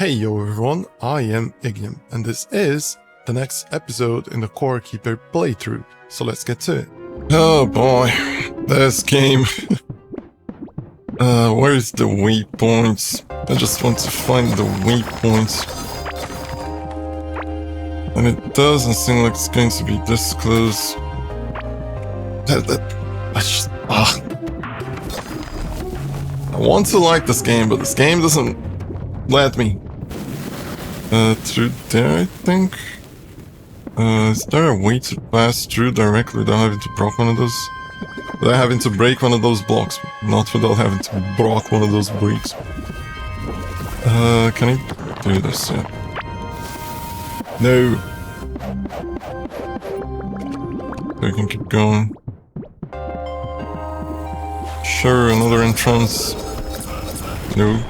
Hey yo everyone, I am Ignium, and this is the next episode in the Core Keeper playthrough, so let's get to it. Oh boy, this game. Where's the waypoints? I just want to find the waypoints. And it doesn't seem like it's going to be this close. I want to like this game, but this game doesn't let me. Through there, I think? Is there a way to pass through directly without having to break one of those? Without having to break one of those blocks, not without having to break one of those bricks. Can I do this? Yeah. No! We can keep going. Sure, another entrance. No.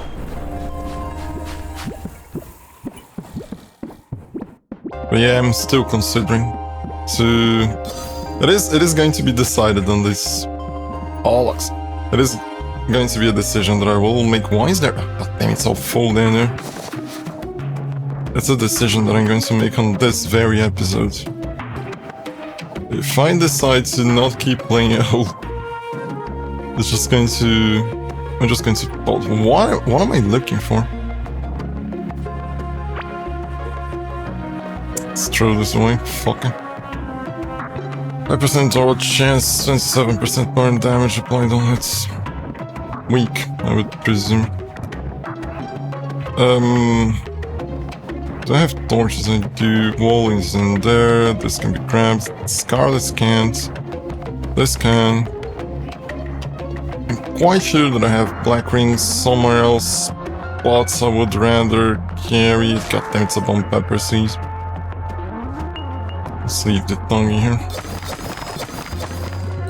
But yeah, I'm still considering. So it is going to be decided on this. Oh, it is going to be a decision that I will make. Why is there? Oh, damn, it's all full down there. It's a decision that I'm going to make on this very episode. If I decide to not keep playing at all, it's just going to. I'm just going to. What am I looking for? Let's throw this away. Fucking. 5% draw chance, 27% burn damage applied on hits. Weak, I would presume. Do I have torches? I do. Wall is in there. This can be grabbed. Scarlet can't. This can. I'm quite sure that I have black rings somewhere else. But I would rather carry it. God damn, it's a bomb pepper seed. Let's leave the tongue here.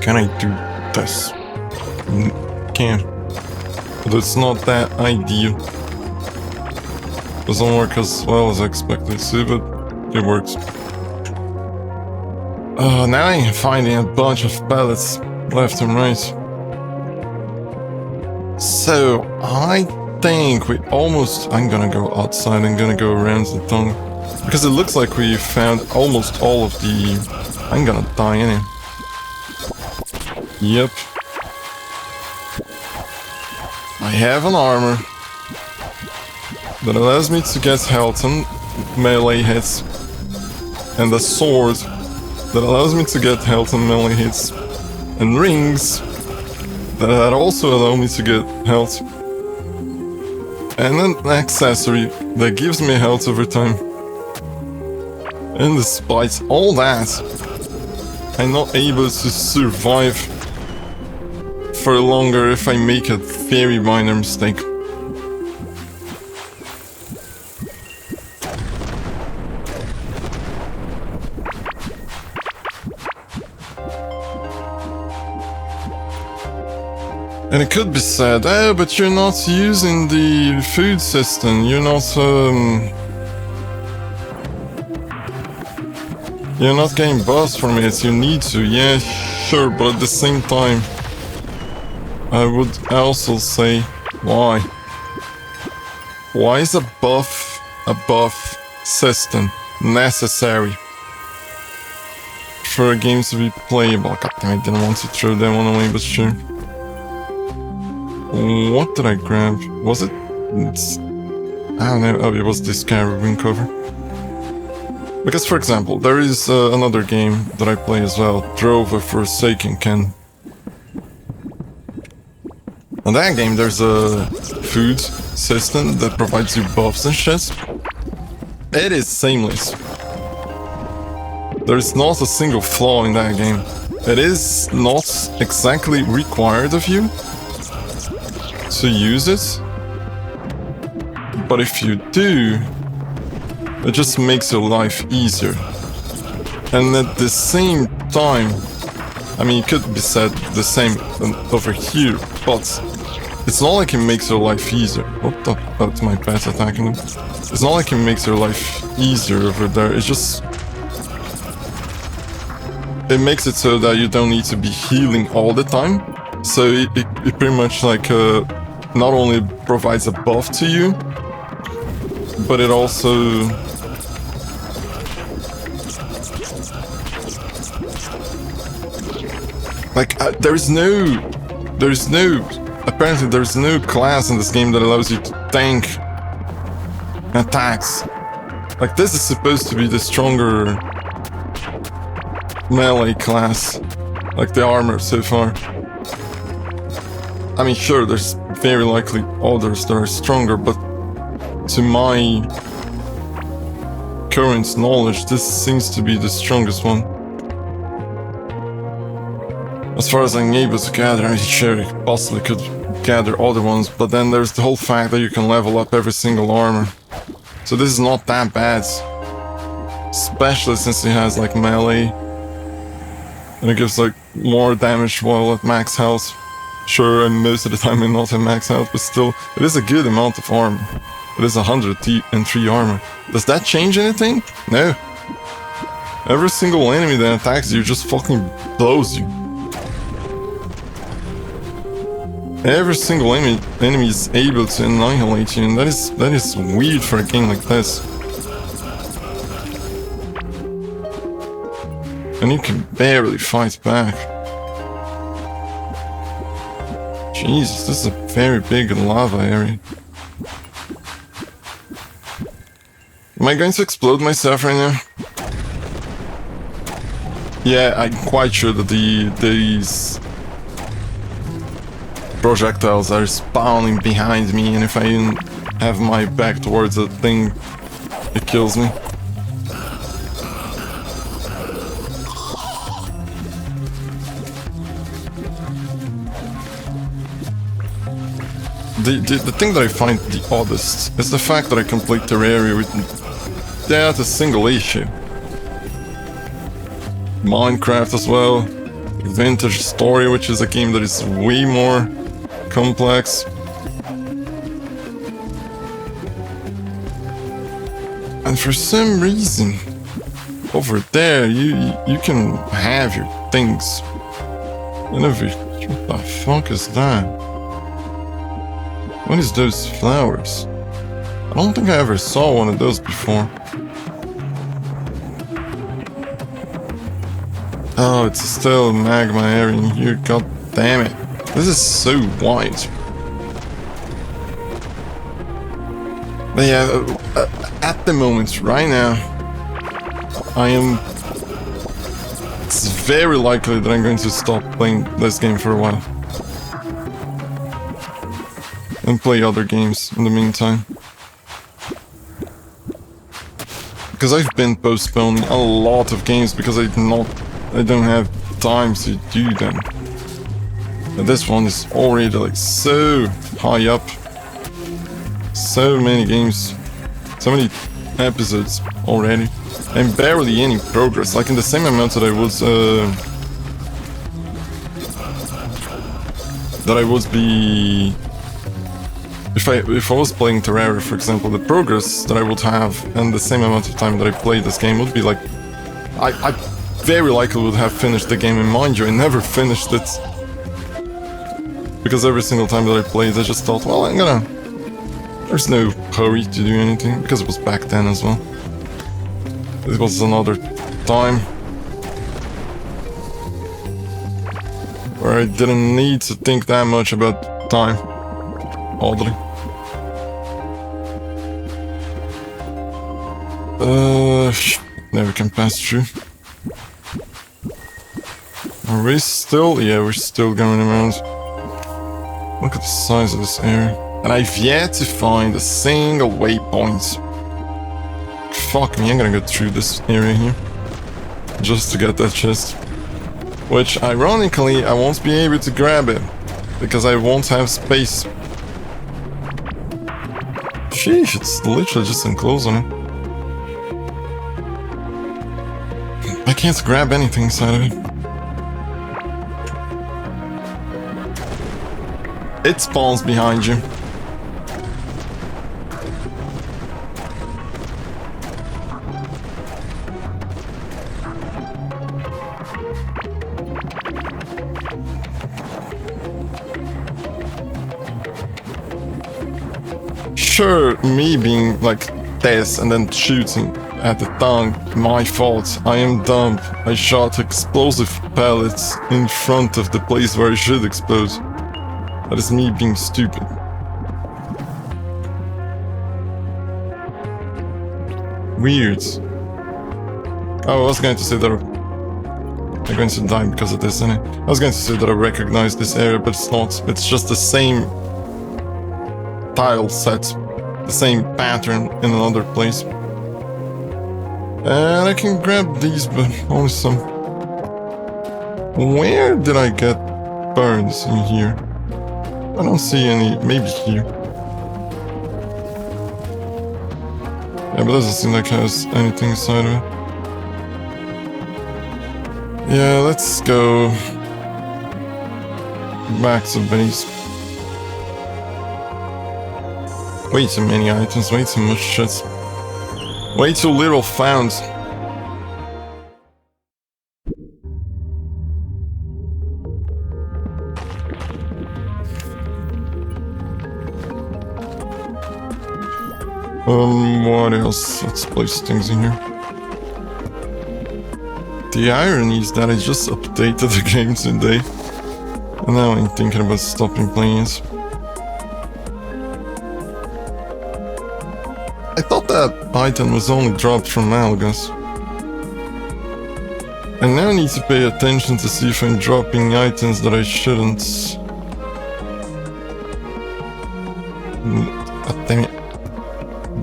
Can I do this? Can't. But it's not that ideal. Doesn't work as well as I expected to, but it works. Now I'm finding a bunch of pellets left and right. So I think we almost. I'm gonna go outside. I'm gonna go around the tongue. Because it looks like we found almost all of the... I'm gonna die in it. Yep. I have an armor that allows me to get health and melee hits. And a sword that allows me to get health and melee hits. And rings that also allow me to get health. And an accessory that gives me health over time. And despite all that, I'm not able to survive for longer if I make a very minor mistake. And it could be said, oh, but you're not using the food system, you're not getting buffs from it, you need to. Yeah, sure, but at the same time, I would also say, why? Why is a buff system necessary for a game to be playable? God damn, I didn't want to throw that one away, but sure. What did I grab? Was it? I don't know. Oh, it was this carabin cover. Because, for example, there is another game that I play as well, Drove a Forsaken Ken. In that game, there's a food system that provides you buffs and shit. It is seamless. There is not a single flaw in that game. It is not exactly required of you to use it, but if you do, it just makes your life easier. And at the same time, I mean, it could be said the same over here, but it's not like it makes your life easier. What the? That's my pet attacking him. It's not like it makes your life easier over there. It's just... it makes it so that you don't need to be healing all the time. So it pretty much like not only provides a buff to you, but it also... Like, apparently there's no class in this game that allows you to tank attacks. Like, this is supposed to be the stronger melee class, like the armor so far. I mean, sure, there's very likely others that are stronger, but to my current knowledge, this seems to be the strongest one. As far as I'm able to gather, I'm sure you possibly could gather other ones, but then there's the whole fact that you can level up every single armor. So this is not that bad. Especially since it has like melee. And it gives like more damage while at max health. Sure, and most of the time I'm not at max health, but still, it is a good amount of armor. It is 103 armor. Does that change anything? No. Every single enemy that attacks you just fucking blows you. Every single enemy is able to annihilate you, and that is weird for a game like this. And you can barely fight back. Jesus, this is a very big lava area. Am I going to explode myself right now? Yeah, I'm quite sure that these projectiles are spawning behind me, and if I have my back towards the thing, it kills me. The thing that I find the oddest is the fact that I complete Terraria without a single issue. Minecraft as well, Vintage Story, which is a game that is way more complex. And for some reason, over there, you can have your things. And what the fuck is that? What is those flowers? I don't think I ever saw one of those before. Oh, it's still magma area in here, god damn it. This is so wide. But yeah, at the moment, right now, it's very likely that I'm going to stop playing this game for a while. And play other games in the meantime. Because I've been postponing a lot of games because I don't have time to do them. And this one is already like so high up. So many games. So many episodes already. And barely any progress. Like in the same amount that I would be... If I was playing Terraria, for example, the progress that I would have and the same amount of time that I played this game would be like... I very likely would have finished the game, and mind you, I never finished it. Because every single time that I played, I just thought, well, there's no hurry to do anything, because it was back then as well. It was another time where I didn't need to think that much about time. Oddly. Now we can pass through. Are we still? Yeah, we're still going around. Look at the size of this area. And I've yet to find a single waypoint. Fuck me, I'm gonna go through this area here. Just to get that chest. Which, ironically, I won't be able to grab it. Because I won't have space. Sheesh, it's literally just enclosed on it. I can't grab anything inside of it. It spawns behind you. sure me being like this and then shooting at the tongue, my fault. I am dumb. I shot explosive pellets in front of the place where I should explode. That is me being stupid. Weird. Oh, I was going to say that I'm going to die because of this, isn't it? I was going to say that I recognize this area, but it's not. It's just the same tile set, the same pattern in another place. And I can grab these, but only some. Where did I get burns in here? I don't see any. Maybe here. Yeah, but it doesn't seem like it has anything inside of it. Yeah, let's go back to base. Way too many items, way too much shit. Way too little found. What else? Let's place things in here. The irony is that I just updated the game today, and now I'm thinking about stopping playing it. I thought that item was only dropped from Malgus. I now need to pay attention to see if I'm dropping items that I shouldn't. Damn it.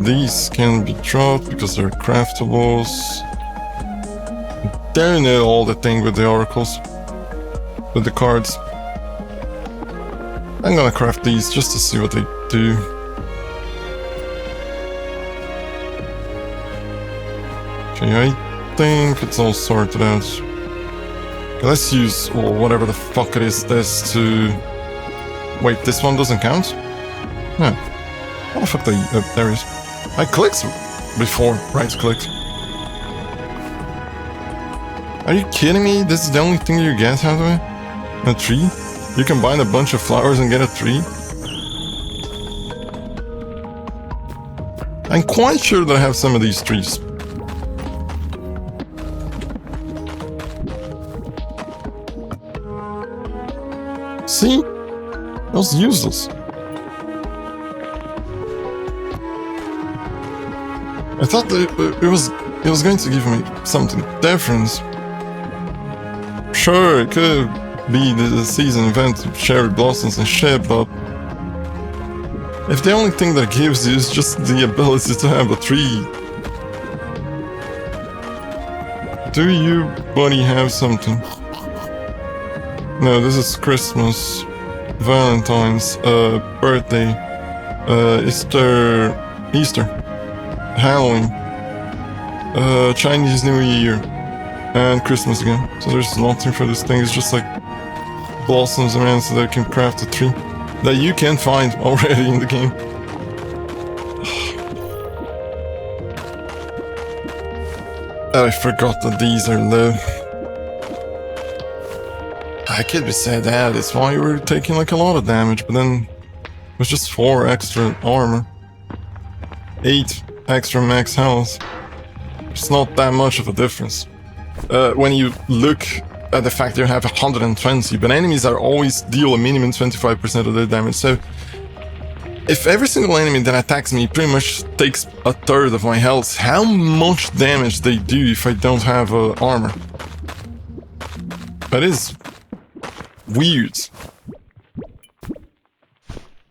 These can be dropped because they're craftables. Don't know all the thing with the oracles, with the cards. I'm gonna craft these just to see what they do. Okay, I think it's all sorted out. Okay, let's use whatever the fuck it is this to... Wait, this one doesn't count? No. What the fuck there is. I clicked before, right-clicked. Are you kidding me? This is the only thing you get out of it? A tree? You combine a bunch of flowers and get a tree? I'm quite sure that I have some of these trees. See? That was useless. I thought that it was going to give me something different. Sure, it could be the season event of cherry blossoms and shit, but if the only thing that gives you is just the ability to have a tree, do you, buddy, have something? No, this is Christmas, Valentine's, birthday, Easter, Halloween, Chinese New Year, and Christmas again. So there's nothing for this thing. It's just like blossoms around so that I can craft a tree that you can find already in the game. I forgot that these are low. I could be said that it's why you were taking like a lot of damage, but then it was just 4 extra armor, 8 extra max health. It's not that much of a difference. When you look at the fact that you have 120, but enemies are always deal a minimum 25% of their damage, so if every single enemy that attacks me pretty much takes a third of my health, how much damage they do if I don't have armor? That is weird.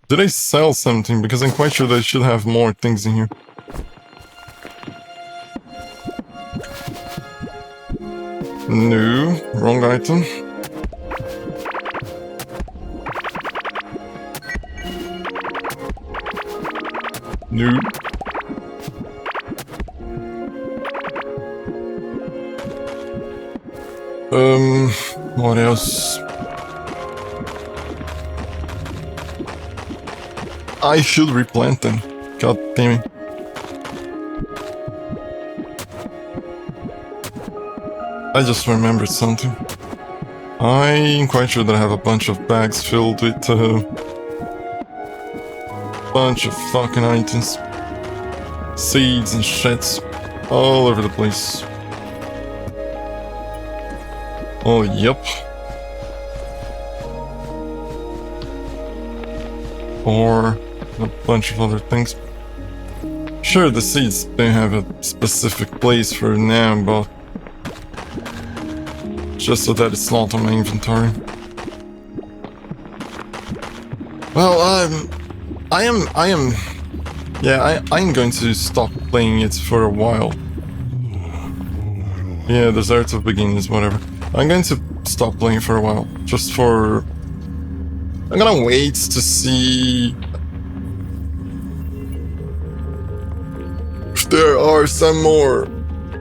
Did I sell something? Because I'm quite sure that I should have more things in here. No, wrong item. No. What else? I should replant them. God damn it. I just remembered something. I'm quite sure that I have a bunch of bags filled with bunch of fucking items. Seeds and shit all over the place. Oh, yep. Or a bunch of other things. Sure, the seeds don't have a specific place for now, but just so that it's not on my inventory. Well, I'm going to stop playing it for a while. Yeah, Desert of Beginnings, whatever. I'm going to stop playing for a while, just for... I'm gonna wait to see if there are some more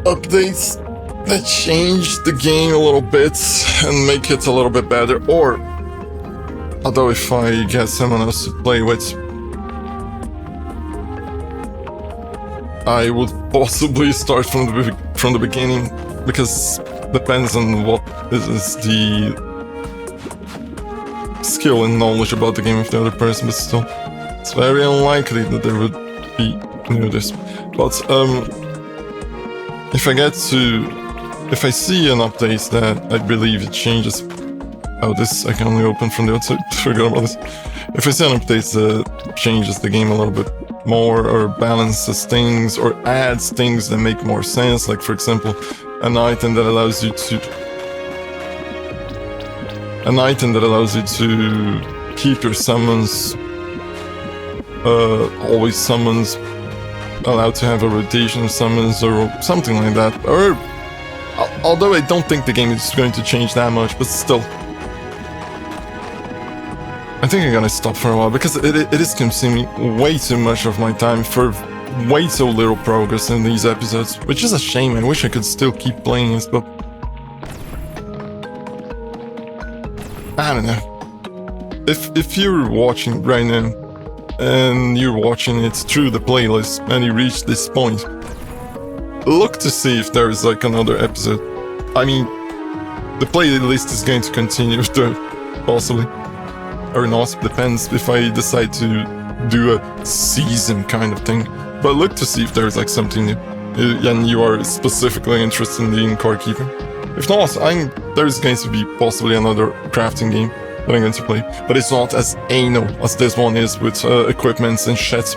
updates that change the game a little bit and make it a little bit better, or although if I get someone else to play with, I would possibly start from the beginning, because depends on what is the skill and knowledge about the game of the other person, but still, it's very unlikely that there would be this. But if I see an update that I believe it changes. Oh, this I can only open from the outside. Forgot about this. If I see an update that changes the game a little bit more, or balances things, or adds things that make more sense, like for example, an item that allows you to keep your summons always summons, allowed to have a rotation of summons or something like that. Or although I don't think the game is going to change that much, but still, I think I'm gonna stop for a while, because it is consuming way too much of my time for way too little progress in these episodes, which is a shame. I wish I could still keep playing this, but I don't know. If you're watching right now, and you're watching it through the playlist, and you reach this point, look to see if there is like another episode. I mean, the playlist is going to continue though, possibly. Or not, depends if I decide to do a season kind of thing. But look to see if there's like something new, and you are specifically interested in car keeping. If not, there's going to be possibly another crafting game that I'm going to play, but it's not as anal as this one is, with equipments and shit.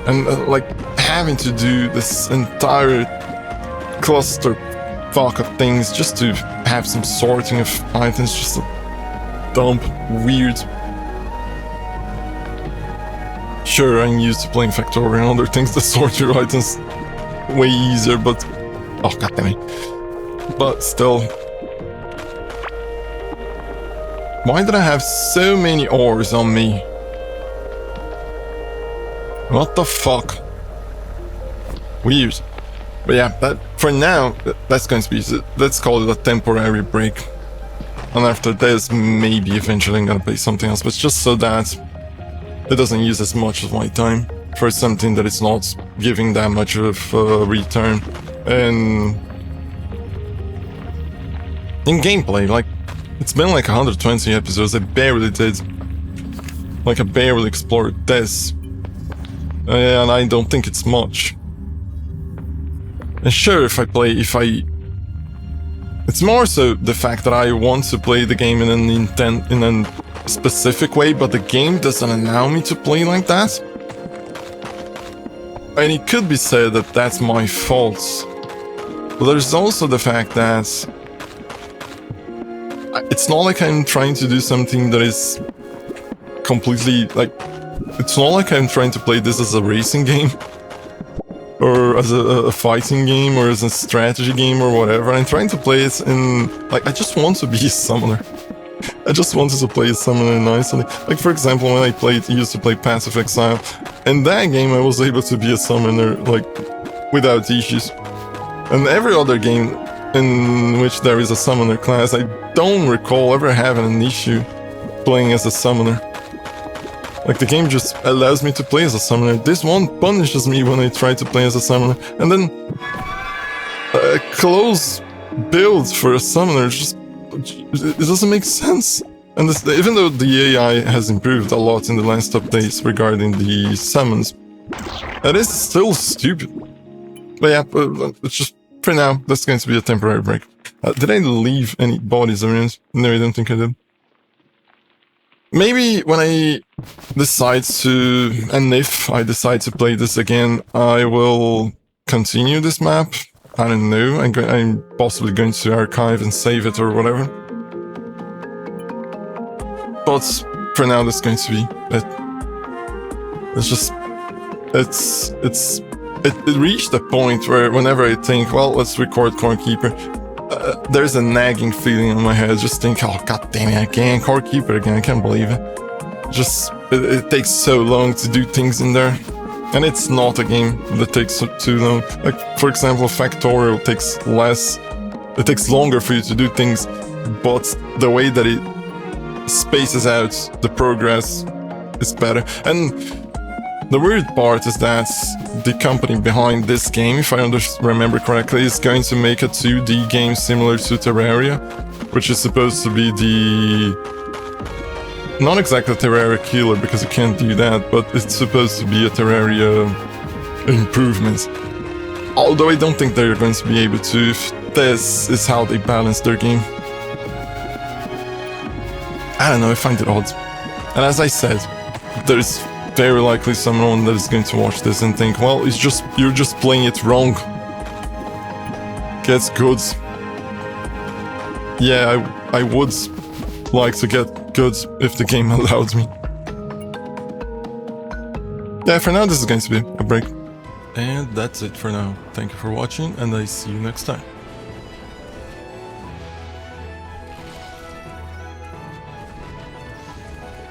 And like having to do this entire cluster fuck of things just to have some sorting of items, just dumb, weird. Sure, I'm used to playing Factorio and other things that sort your items way easier, but oh goddammit. But still, why did I have so many ores on me? What the fuck? Weird. But yeah, that for now, that's going to be, let's call it a temporary break. And after this, maybe eventually I'm gonna play something else, but just so that it doesn't use as much of my time for something that is not giving that much of a return. And in gameplay, like, it's been like 120 episodes, I barely explored this. And I don't think it's much. And sure, it's more so the fact that I want to play the game in a specific way, but the game doesn't allow me to play like that. And it could be said that that's my fault. But there's also the fact that it's not like I'm trying to do something that is completely, like, it's not like I'm trying to play this as a racing game, or as a fighting game, or as a strategy game, or whatever. I'm trying to play it in, like, I just want to be a summoner. I just wanted to play a summoner nicely. Like, for example, when I used to play Passive Exile, in that game I was able to be a summoner, like, without issues. And every other game in which there is a summoner class, I don't recall ever having an issue playing as a summoner. Like, the game just allows me to play as a summoner. This one punishes me when I try to play as a summoner. And then a close build for a summoner, it doesn't make sense. And this, even though the AI has improved a lot in the last updates regarding the summons, it is still stupid. But yeah, it's just, for now, that's going to be a temporary break. Did I leave any bodies around? No, I don't think I did. Maybe when I decide to, and if I decide to play this again, I will continue this map. I don't know, I'm possibly going to archive and save it or whatever. But for now, that's going to be it. It's just, it reached a point where whenever I think, well, let's record Corekeeper, there's a nagging feeling in my head. Just think, oh god damn it, again, Corekeeper again, I can't believe it. Just, it takes so long to do things in there. And it's not a game that takes too long. Like, for example, Factorial takes less, it takes longer for you to do things, but the way that it spaces out the progress is better. And the weird part is that the company behind this game, if I remember correctly, is going to make a 2D game similar to Terraria, which is supposed to be the... not exactly a Terraria killer, because you can't do that, but it's supposed to be a Terraria improvement. Although I don't think they're going to be able to, if this is how they balance their game. I don't know, I find it odd. And as I said, there's very likely someone that is going to watch this and think, well, it's just, you're just playing it wrong. Get goods. Yeah, I would like to get goods if the game allowed me. Yeah, for now this is going to be a break. And that's it for now. Thank you for watching, and I see you next time.